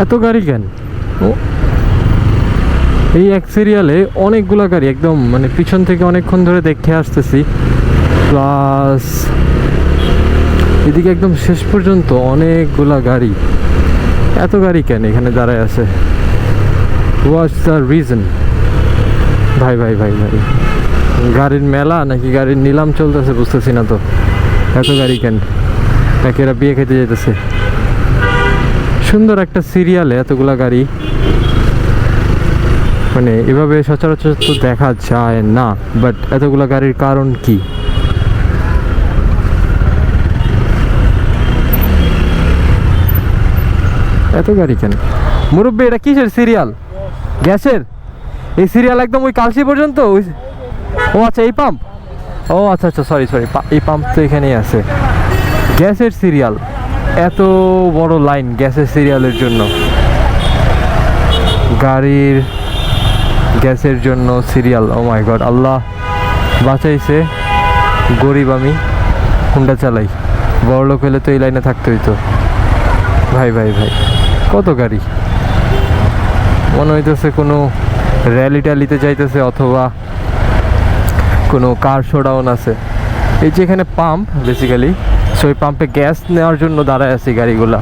এত গাড়ি কেন? ও, এই এক সিরিয়ালে অনেকগুলা গাড়ি, একদম মানে পিছন থেকে অনেকক্ষণ ধরে দেখে আসতেছি, প্লাস এদিকে একদম শেষ পর্যন্ত অনেকগুলা গাড়ি। এত গাড়ি কেন এখানে দাঁড়ায় আছে? What's the reason? ভাই ভাই ভাই ভাই, গাড়ির মেলা নাকি গাড়ির নিলাম চলতেছে বুঝতেছি না তো। এত গাড়ি কেন? নাকি এরা বিয়ে খেতে যেতেছে? সুন্দর একটা সিরিয়ালে এতগুলা গাড়ি, মানে এভাবে সচরাচর তো দেখা যায় না, বাট এতগুলা গাড়ির কারণ কি? এত গাড়ি কেন? মুরব্বী, এটা কিসের সিরিয়াল? গ্যাসের? এই সিরিয়াল একদম ওই কালসি পর্যন্ত? ও আচ্ছা, এই পাম্প। ও আচ্ছা আচ্ছা, সরি সরি, এই পাম্প তো এখানেই আছে। গ্যাসের সিরিয়াল, এত বড় লাইন গ্যাসের সিরিয়ালের জন্য। গাড়ির গ্যাসের জন্য সিরিয়াল, ও মাই গড, আল্লাহ বাঁচাইছে। গরিব আমি, হুন্ডা চালাই, বড়লোক হলে তো এই লাইনে থাকতে হইতো। ভাই ভাই ভাই, কত গাড়ি! মনে হইতেছে কোনো র্যালি ট্যালিতে যাইতেছে, অথবা কোনো কার শোডাউন আছে। এই যে এখানে পাম্প বেসিক্যালি, সো এই পাম্পে গ্যাস নেওয়ার জন্য দাঁড়ায় আছে গাড়িগুলা।